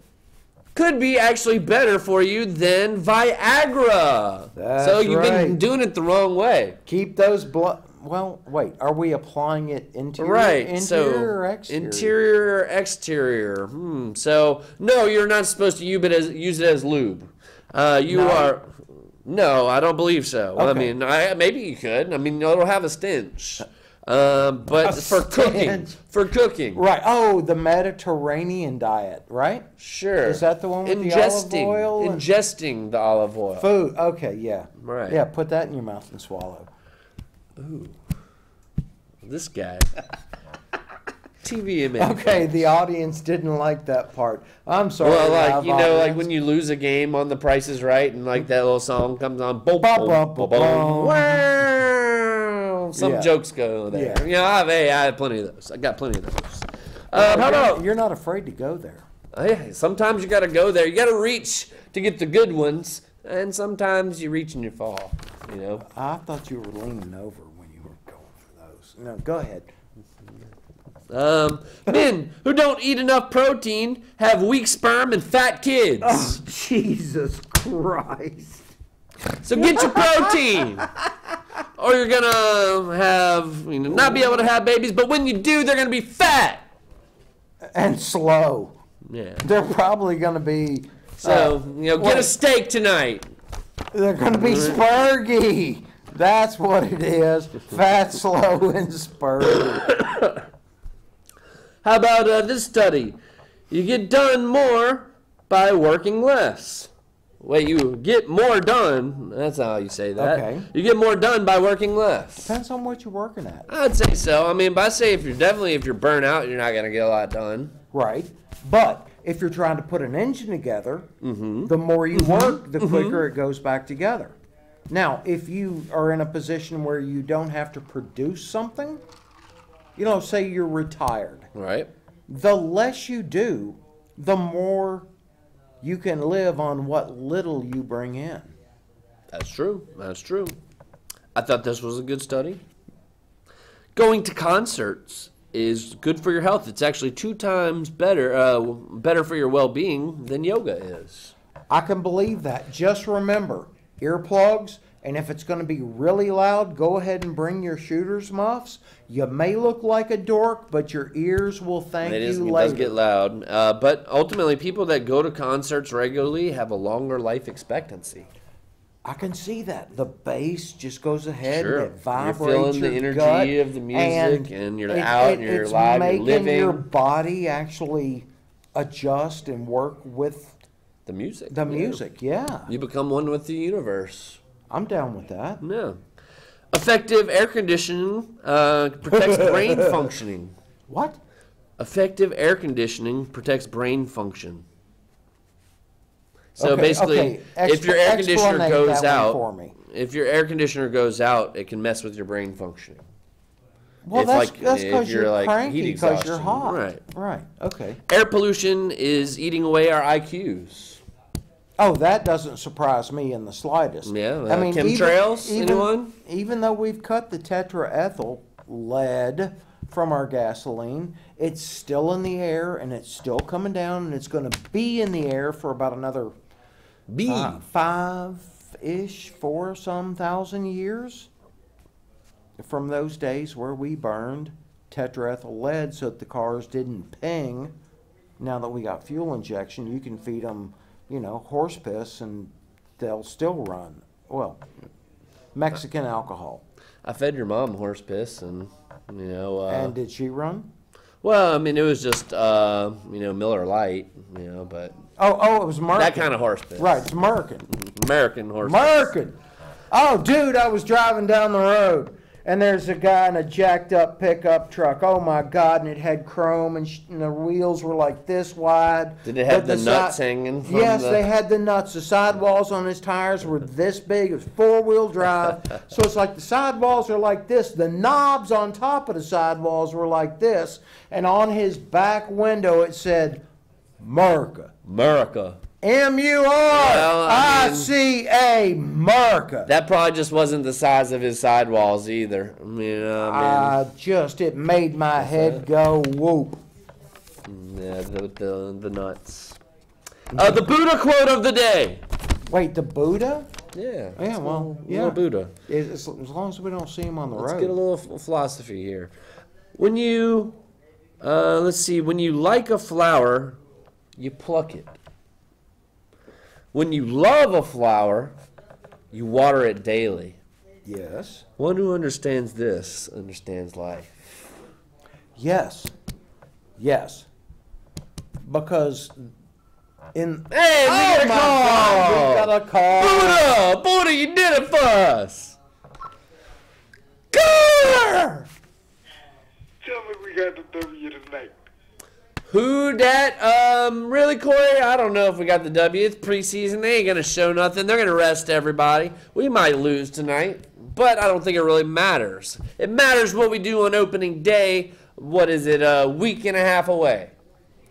could be actually better for you than Viagra. That's so you've been right. doing it the wrong way. Keep those blood. Well, wait. Are we applying it interior, Right. interior or exterior? Interior or exterior. So no, you're not supposed to use it as lube. You No? are. No, I don't believe so. I Okay. mean, maybe you could. I mean, it'll have a stench. But for cooking. For cooking. Right. Oh, the Mediterranean diet, right? Sure. Is that the one with the olive oil? Ingesting the olive oil. Food. Okay, yeah. Right. Yeah, put that in your mouth and swallow. Ooh. This guy. TV image. Okay, the audience didn't like that part. I'm sorry. Well, like, live you know, like audience. when you lose a game on The Price is Right and like that little song comes on. Boom, Bum, boom, bum, boom, bum, boom. bum. Wow. Some Yeah. jokes go there. Yeah. You know, I had plenty of those. I got plenty of those. How about... You're not afraid to go there. Hey, sometimes you got to go there. You got to reach to get the good ones. And sometimes you reach and you fall, you know. I thought you were leaning over when you were going for those. No, go ahead. Men who don't eat enough protein have weak sperm and fat kids. Oh, Jesus Christ. So get your protein. Or you're going to have, you know, not be able to have babies, but when you do, they're going to be fat. And slow. Yeah. They're probably going to be... So, you know, get a steak tonight. They're going to be spurgy. That's what it is. Fat, slow, and spurgy. How about this study? You get done more by working less. Wait, you get more done. That's how you say that. Okay. You get more done by working less. Depends on what you're working at. I'd say so. I mean, but I say if you're burnt out, you're not going to get a lot done. Right. But if you're trying to put an engine together, the more you work, the quicker it goes back together. Now, if you are in a position where you don't have to produce something, you know, say you're retired, Right. the less you do, the more you can live on what little you bring in. That's true. That's true. I thought this was a good study. Going to concerts is good for your health. It's actually 2 times better for your well-being than yoga is. I can believe that. Just remember, earplugs, and if it's going to be really loud, go ahead and bring your shooter's muffs. You may look like a dork, but your ears will thank you It later. does get loud. But ultimately, people that go to concerts regularly have a longer life expectancy. I can see that. The bass just goes ahead Sure. and it vibrates You're feeling the your energy gut, of the music, and you're out, and you're it's live, you're making living. your body actually adjust and work with The music. the yeah. music. Yeah. You become one with the universe. I'm down with that. Yeah. Effective air conditioning protects brain functioning. What? Effective air conditioning protects brain function. So Okay, basically, okay. if your air conditioner Explanate goes that one out, for me. if your air conditioner goes out, it can mess with your brain functioning. Well, If, that's like, because if you're, you're like, cranky heat because you're exhaustion. hot. Right. Right. Okay. Air pollution is eating away our IQs. Oh, that doesn't surprise me in the slightest. Yeah, I mean, chemtrails, anyone? Even though we've cut the tetraethyl lead from our gasoline, it's still in the air and it's still coming down and it's going to be in the air for about another B. 5-ish, 4-some-thousand years from those days where we burned tetraethyl lead so that the cars didn't ping. Now that we got fuel injection, you can feed them, you know, horse piss and they'll still run. Well, Mexican alcohol. I fed your mom horse piss, and you know. And did she run? Well, I mean, it was just you know, Miller Lite, you know, but Oh, it was American. that kind of horse piss. Right, it's American. American horse. American. Oh, dude, I was driving down the road, and there's a guy in a jacked up pickup truck. Oh my God! And it had chrome, and the wheels were like this wide. Did it have But the nuts hanging from Yes, the- they had the nuts. The sidewalls on his tires were this big. It was 4-wheel drive, so it's like the sidewalls are like this. The knobs on top of the sidewalls were like this, and on his back window it said, "America." America. M-U-R-I-C-A, America. That probably just wasn't the size of his sidewalls either. I mean, It made my head go whoop. yeah, the nuts. The Buddha quote of the day. Wait, the Buddha? Yeah. Yeah, well, yeah. Little Buddha. As long as we don't see him on the Let's road. get a little philosophy here. When you, let's see, when you like a flower, you pluck it. When you love a flower, you water it daily. Yes. One who understands this understands life. Yes. Yes. Because in Hey, we got a call! we got a call. Buddha! Buddha, you did it for us! Grrr! Tell me we got the W tonight. Who dat? Really, Corey? I don't know if we got the W. It's preseason. They ain't gonna show nothing. They're gonna rest everybody. We might lose tonight, but I don't think it really matters. It matters what we do on opening day. What is it? A week and a half away.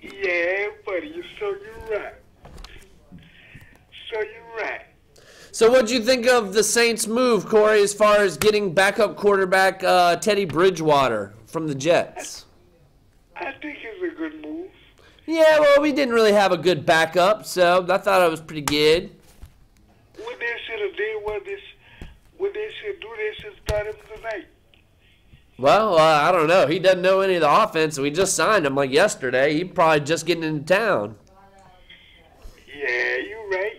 Yeah, buddy, you're right. So you're right. So what'd you think of the Saints' move, Corey, as far as getting backup quarterback Teddy Bridgewater from the Jets? I think it's a good move. Yeah, well, we didn't really have a good backup, so I thought it was pretty good. What they should have did was what they should do, they should start him tonight. Well, I don't know. He doesn't know any of the offense. We just signed him like yesterday. He's probably just getting into town. Yeah, you're right.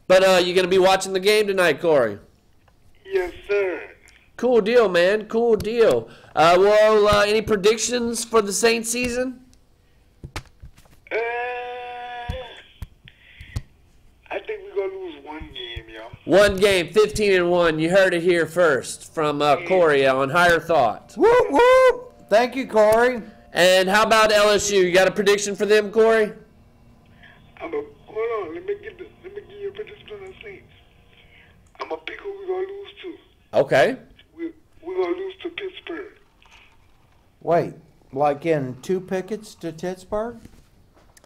But you going to be watching the game tonight, Corey? Yes, sir. Cool deal, man. Cool deal. Well, any predictions for the Saints season? I think we're going to lose one game, y'all. One game, 15-1. You heard it here first from Corey on Higher Thought. Whoop whoop! Thank you, Corey. And how about LSU? You got a prediction for them, Corey? Hold on. Let me give you a prediction on the Saints. I'm going to pick who we're going to lose to. Okay. We're going to lose to Pittsburgh. Wait, like in 2 pickets to Pittsburgh?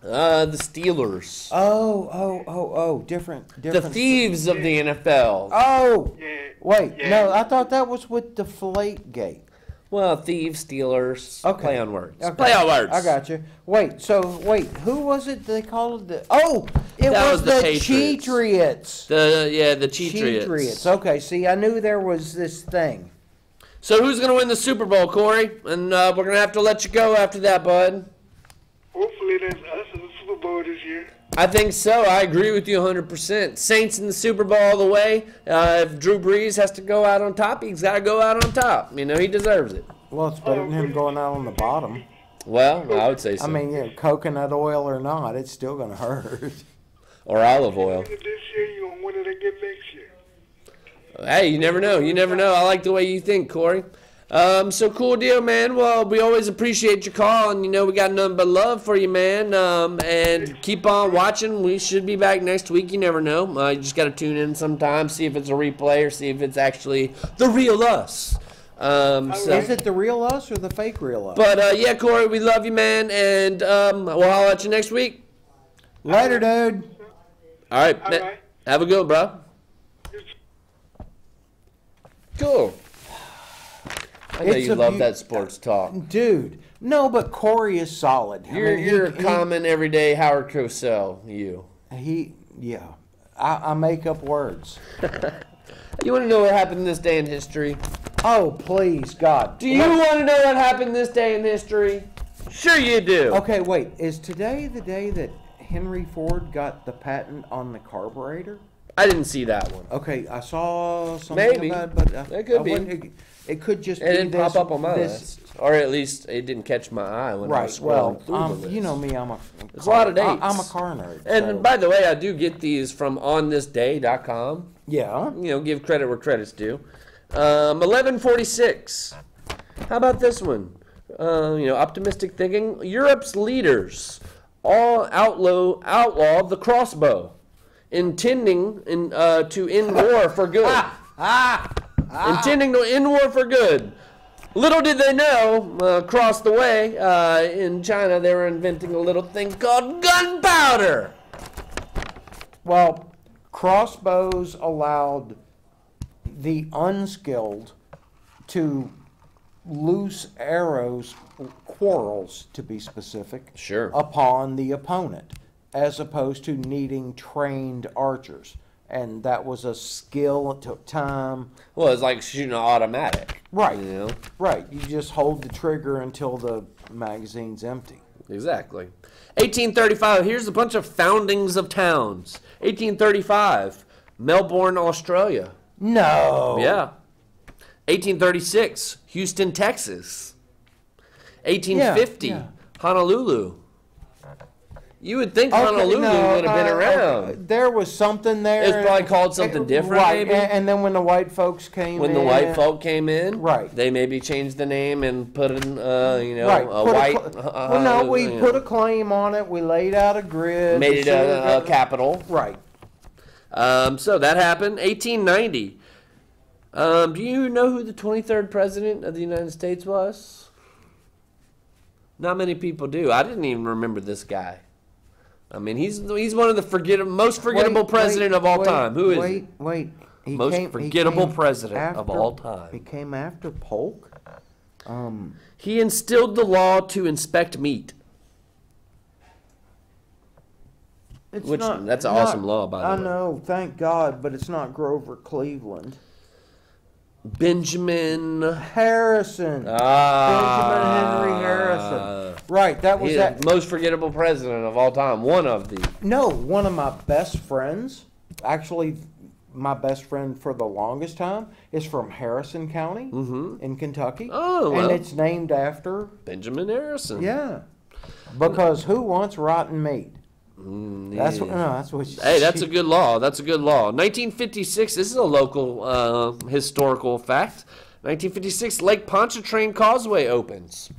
The Steelers. Oh, different. The thieves of the NFL. Oh, Yeah. wait, Yeah. no, I thought that was with Deflategate. Well, thieves, Steelers. Okay. Play on words. Okay. Play on words. I got you. Wait, who was it they called it? It That was was the the Patriots. Cheatriots. The Cheatriots. Cheatriots. Okay, see, I knew there was this thing. So who's going to win the Super Bowl, Corey? And we're going to have to let you go after that, bud. Hopefully that's us in the Super Bowl this year. I think so. I agree with you 100%. Saints in the Super Bowl all the way. If Drew Brees has to go out on top, he's got to go out on top. You know, he deserves it. Well, it's better than him going out on the bottom. Well, I would say so. I mean, coconut oil or not, it's still going to hurt. Or olive oil. This year, you're going to win it again next year. Hey, you never know. You never know. I like the way you think, Corey. So cool deal, man. Well, we always appreciate your call, and we got nothing but love for you, man. And keep on watching. We should be back next week. You never know. You just got to tune in sometime, see if it's a replay or see if it's actually the real us. Is it the real us or the fake real us? But yeah, Corey, we love you, man, and we'll holler at you next week. Later, dude. All right, All right. have a good one, bro. Cool. I know It's you a love beau- that sports talk. Dude, no, but Corey is solid. You're a common, everyday Howard Cosell, you. I make up words. You want to know what happened this day in history? Oh, please, God. Do you want to know what happened this day in history? Sure you do. Okay, wait. Is today the day that Henry Ford got the patent on the carburetor? I didn't see that one. Okay, I saw something Maybe. about it, but It could be. It could just It be didn't this, pop up on my this, list. Or at least it didn't catch my eye when I was Right. scrolling through the Well, list. you know me. I'm a. There's a lot of dates. I'm a car nerd. And so- by the way, I do get these from onthisday.com. yeah. Give credit where credit's due. 1146. How about this one? Optimistic thinking. Europe's leaders all outlaw the crossbow, intending to end war for good. Intending to end war for good. Little did they know, across the way, in China, they were inventing a little thing called gunpowder. Well, crossbows allowed the unskilled to loose arrows, quarrels to be specific, Sure. upon the opponent, as opposed to needing trained archers. And that was a skill, it took time. Well, it's like shooting an automatic. Right. You know? Right, you just hold the trigger until the magazine's empty. Exactly. 1835. Here's a bunch of foundings of towns. 1835. Melbourne, Australia. No. Yeah. 1836, Houston, Texas. 1850, Yeah, yeah. Honolulu. You would think Honolulu would have been around. There was something there. It's probably called something different, right. maybe. And then when the white folks came When in. the white folk came in, Right. they maybe changed the name and put in, Right. a white. Well, no, we put a claim on it. We laid out a grid. made it a capital. Right. So that happened. 1890. Do you know who the 23rd president of the United States was? Not many people do. I didn't even remember this guy. I mean, he's one of the most forgettable president of all time. Who is he? Wait. Most forgettable president of all time. He came after Polk. He instilled the law to inspect meat. That's an awesome law, by the way. I know, thank God, but it's not Grover Cleveland. Benjamin Harrison. Benjamin Henry Harrison. Right, that was that. Most forgettable president of all time. One of the. No, one of my best friends, actually my best friend for the longest time, is from Harrison County in Kentucky. Oh, well. And it's named after, Benjamin Harrison. yeah, because who wants rotten meat? That's what. No, that's what. Hey, that's a good law. That's a good law. 1956. This is a local historical fact. 1956, Lake Pontchartrain Causeway opens.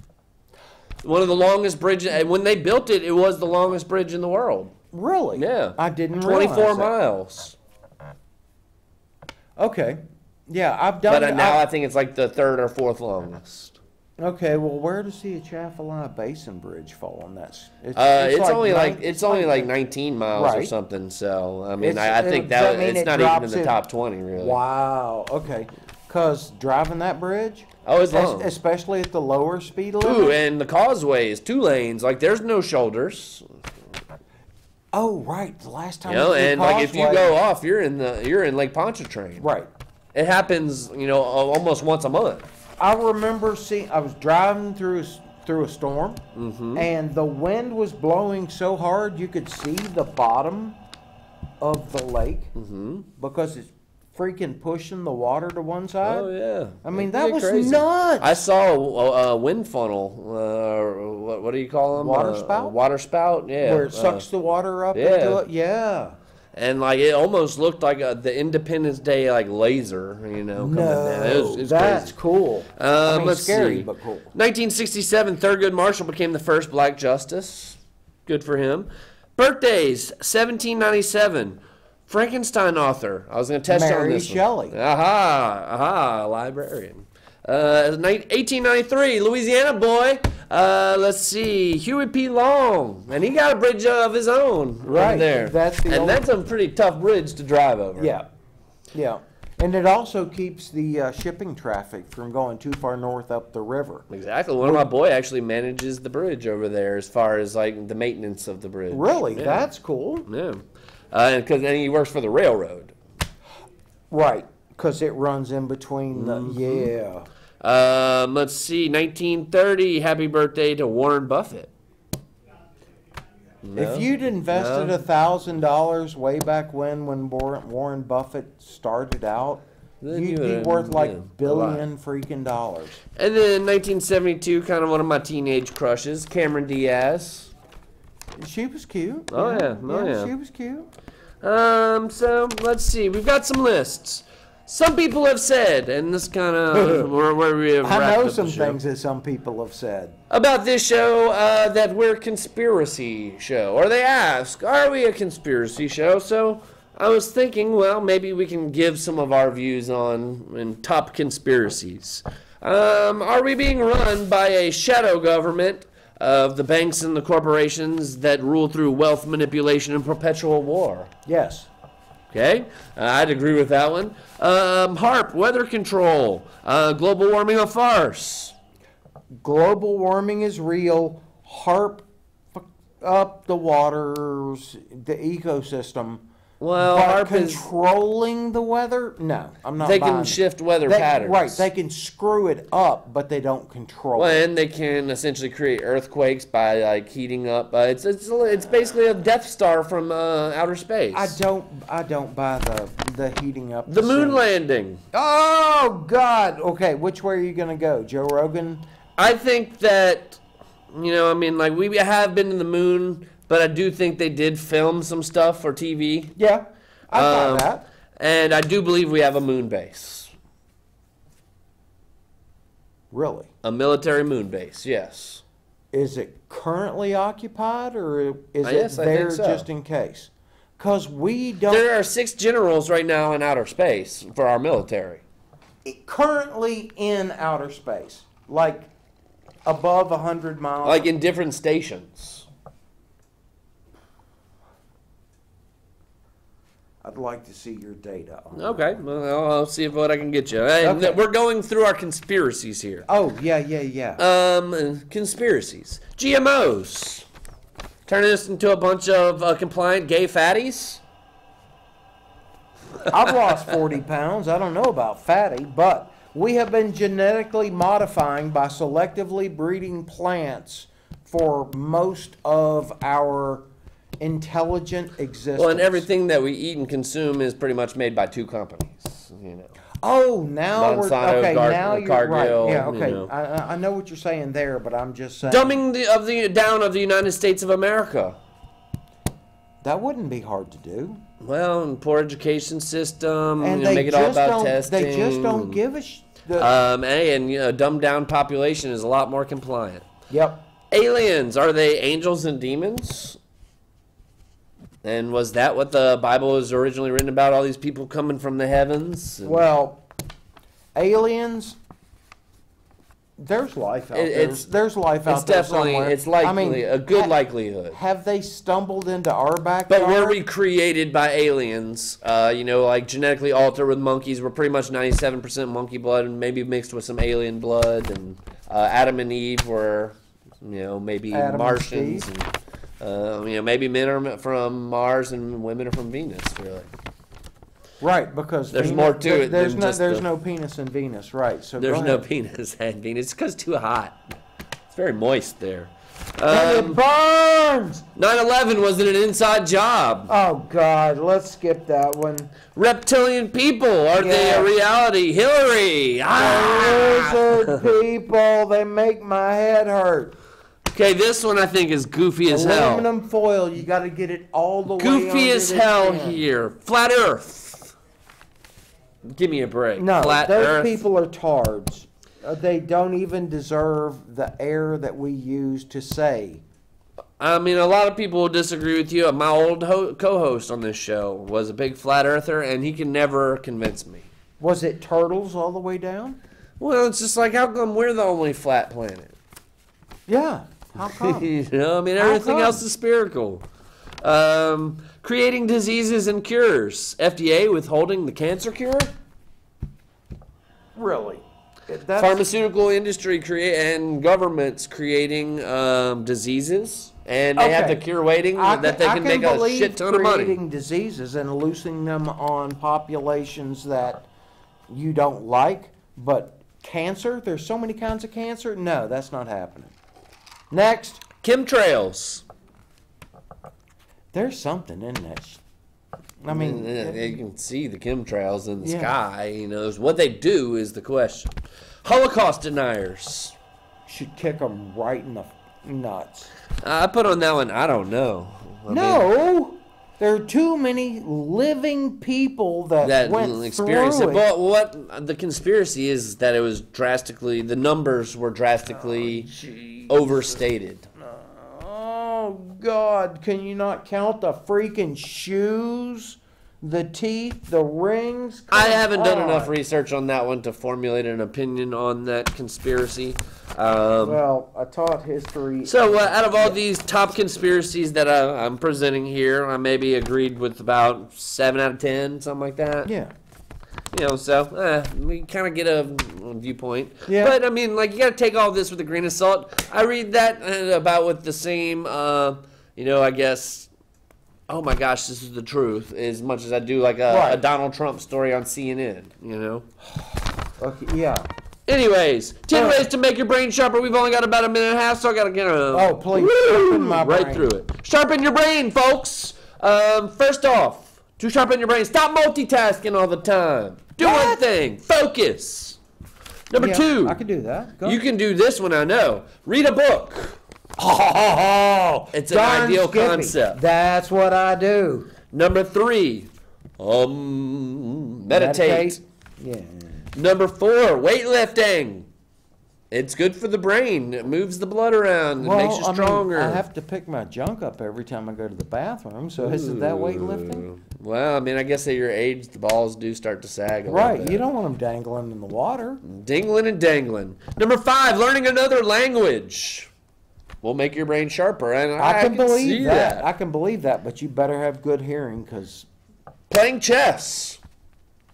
One of the longest bridges. And when they built it, it was the longest bridge in the world. Really? Yeah. I didn't 24 realize that. miles. Okay. Yeah, I've done. But now I think it's like the third or fourth longest. Okay, well, where does the Atchafalaya Basin Bridge fall on that? It's only like 19 miles or Right. something. So I mean, It's- I think does that mean it's it not even in drops the in? top 20 really. Wow. Okay, because driving that bridge, Oh, it's long. especially at the lower speed limit. Ooh, and the causeway is 2 lanes. Like there's no shoulders. Oh, right. The last time. You know, we did and like if you Causeway- go off, you're in Lake Pontchartrain. Right. It happens, almost once a month. I remember seeing. I was driving through a storm, and the wind was blowing so hard you could see the bottom of the lake because it's freaking pushing the water to one side. Oh yeah. I mean, Isn't that it was crazy? nuts. I saw a wind funnel. What do you call them? Water spout? Water spout. Yeah. Where it sucks the water up yeah. into it. Yeah. And like it almost looked like the Independence Day like laser, coming down. It was that's crazy. cool. I mean, Let's scary, see. but cool. 1967, Thurgood Marshall became the first black justice. Good for him. Birthdays: 1797, Frankenstein author. I was going to test you on Mary this one. Shelley. Aha, librarian. 1893, Louisiana boy. Let's see, Huey P. Long, and he got a bridge of his own Right, over there. That's a pretty tough bridge to drive over. Yeah. Yeah. And it also keeps the shipping traffic from going too far north up the river. Exactly. One of my boy actually manages the bridge over there as far as like the maintenance of the bridge. Really? Yeah. That's cool. Yeah. Because then he works for the railroad. Right. Because it runs in between the. Yeah. Let's see, 1930. Happy birthday to Warren Buffett. No? If you'd invested $1,000 way back when Warren Buffett started out, Then you'd you be would've- worth like yeah, billion freaking dollars. And then 1972, kind of one of my teenage crushes, Cameron Diaz. She was cute. Oh, yeah. Oh, yeah. She was cute. So let's see. We've got some lists. Some people have said, and this kind of where we have I wrapped know up some the show. things that some people have said. About this show, that we're a conspiracy show. Or they ask, are we a conspiracy show? So I was thinking, well, maybe we can give some of our views on top conspiracies. Are we being run by a shadow government of the banks and the corporations that rule through wealth manipulation and perpetual war? Yes. Okay, I'd agree with that one. HARP, weather control, global warming a farce. Global warming is real. HARP fucked up the waters, the ecosystem, Well, but HAARP is, controlling the weather? No, I'm not they buying can it. shift weather They- patterns. Right, they can screw it up, but they don't control Well, it. and they can essentially create earthquakes by like heating up. It's basically a Death Star from outer space. I don't buy the heating up. The moon scene. landing. Oh God! Okay, which way are you gonna go, Joe Rogan? I think that, I mean, like we have been to the moon, but I do think they did film some stuff for TV. Yeah, I buy that. And I do believe we have a moon base. Really? A military moon base, yes. Is it currently occupied, or is Yes, it I think there so. just in case? Because we don't There are 6 generals right now in outer space for our military. currently in outer space, like above 100 miles. Like in different stations. I'd like to see your data on that. Okay, well, I'll see what I can get you. Hey, Okay. We're going through our conspiracies here. Oh yeah. Conspiracies. GMOs. Turning us into a bunch of compliant gay fatties. I've lost 40 pounds. I don't know about fatty, but we have been genetically modifying by selectively breeding plants for most of our intelligent existence. Well, and everything that we eat and consume is pretty much made by 2 companies. Oh, now we're Monsanto, okay. Now you're Cargill, right. Yeah, okay. know. I know what you're saying there, but I'm just saying Dumbing down of the United States of America. that wouldn't be hard to do. Well, and poor education system. And they make it all just about don't. testing. They just don't give a. And a dumbed down population is a lot more compliant. Yep. Aliens, are they angels and demons? And was that what the Bible was originally written about? All these people coming from the heavens? Well, aliens. There's life out there. There's life out It's there definitely, somewhere. it's likely, I mean, a good likelihood. Have they stumbled into our backyard? But were we created by aliens? Like genetically altered with monkeys. We're pretty much 97% monkey blood and maybe mixed with some alien blood. And Adam and Eve were, maybe Adam and Martians. Steve. And, maybe men are from Mars and women are from Venus, really. Right, because There's more to it There's than no. just There's the- no penis in Venus, right? So There's go no ahead. penis in Venus. It's because it's too hot. It's very moist there. And it burns. 9/11 wasn't an inside job. Oh God, let's skip that one. Reptilian people, are they Yeah. a reality? Hillary! Ah! Lizard people, they make my head hurt. Okay, this one I think is goofy as hell. Aluminum foil, you got to get it all the way Goofy under as the hell chin. here. Flat Earth. Give me a break. No, Flat those Earth. people are tards. They don't even deserve the air that we use to say. I mean, a lot of people will disagree with you. My old co-host on this show was a big flat earther, and he can never convince me. Was it turtles all the way down? Well, it's just like, how come we're the only flat planet? Yeah. How come? I mean, How everything come? else is spherical. Creating diseases and cures. FDA withholding the cancer cure. Really? That's, Pharmaceutical industry and governments creating diseases, and they have Okay. the cure waiting that they can make a believe shit ton of money. creating diseases and loosing them on populations that you don't like, but cancer, there's so many kinds of cancer. No, that's not happening. Next, Chemtrails. there's something in that. I mean, You can see the chemtrails in the Yeah. sky. What they do is the question. Holocaust deniers. should kick them right in the nuts. I put on that one. I don't know. I mean, No, there are too many living people that went experience through it. But what the conspiracy is that it was drastically. The numbers were drastically overstated. Oh, God, can you not count the freaking shoes, the teeth, the rings? I haven't done Come enough on. research on that one to formulate an opinion on that conspiracy. Well, I taught history. So, out of all these top conspiracies that I'm presenting here, I maybe agreed with about 7 out of 10, something like that. Yeah. So we kind of get a viewpoint. Yeah. But, I mean, like, you got to take all this with a grain of salt. I read that about with the same, I guess, oh my gosh, this is the truth, as much as I do like a Right. Donald Trump story on CNN, you know? Okay, yeah. Anyways, 10 ways to make your brain sharper. We've only got about a minute and a half, so I got to get Oh, please, sharpen my right brain. through it. Sharpen your brain, folks. First off, to sharpen your brain, stop multitasking all the time. Do one What? thing. Focus. Number Yeah, 2. I can do that. Go. You can do this one, I know. Read a book. Oh, It's an darn ideal Skippy. concept. That's what I do. Number 3, meditate. Yeah. Number 4, weightlifting. It's good for the brain. It moves the blood around. It makes you stronger. I have to pick my junk up every time I go to the bathroom, so isn't that weightlifting? Well, I mean, I guess at your age, the balls do start to sag a little Right, bit. you don't want them dangling in the water. Dingling and dangling. Number 5, learning another language will make your brain sharper. And I can believe see that. I can believe that, but you better have good hearing, because, Playing chess.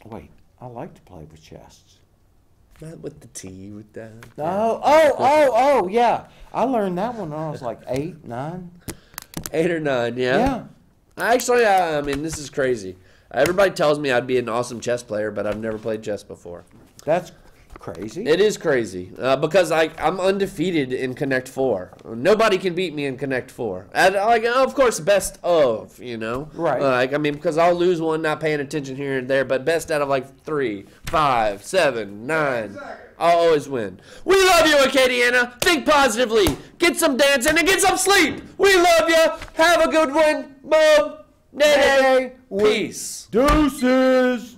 wait, I like to play with chests. Not with the T, with that. Oh, yeah. I learned that one when I was like 8, 9. 8 or 9, yeah? Yeah. Actually, I mean, this is crazy. Everybody tells me I'd be an awesome chess player, but I've never played chess before. That's crazy. It is crazy because I'm undefeated in Connect 4. Nobody can beat me in Connect 4. And of course, best of, you know. Right. I mean, because I'll lose one not paying attention here and there, but best out of like 3, 5, 7, 9. I'll always win. We love you, Acadiana. Think positively. Get some dancing and get some sleep. We love you. Have a good one. Mom, Nene. Peace. Deuces.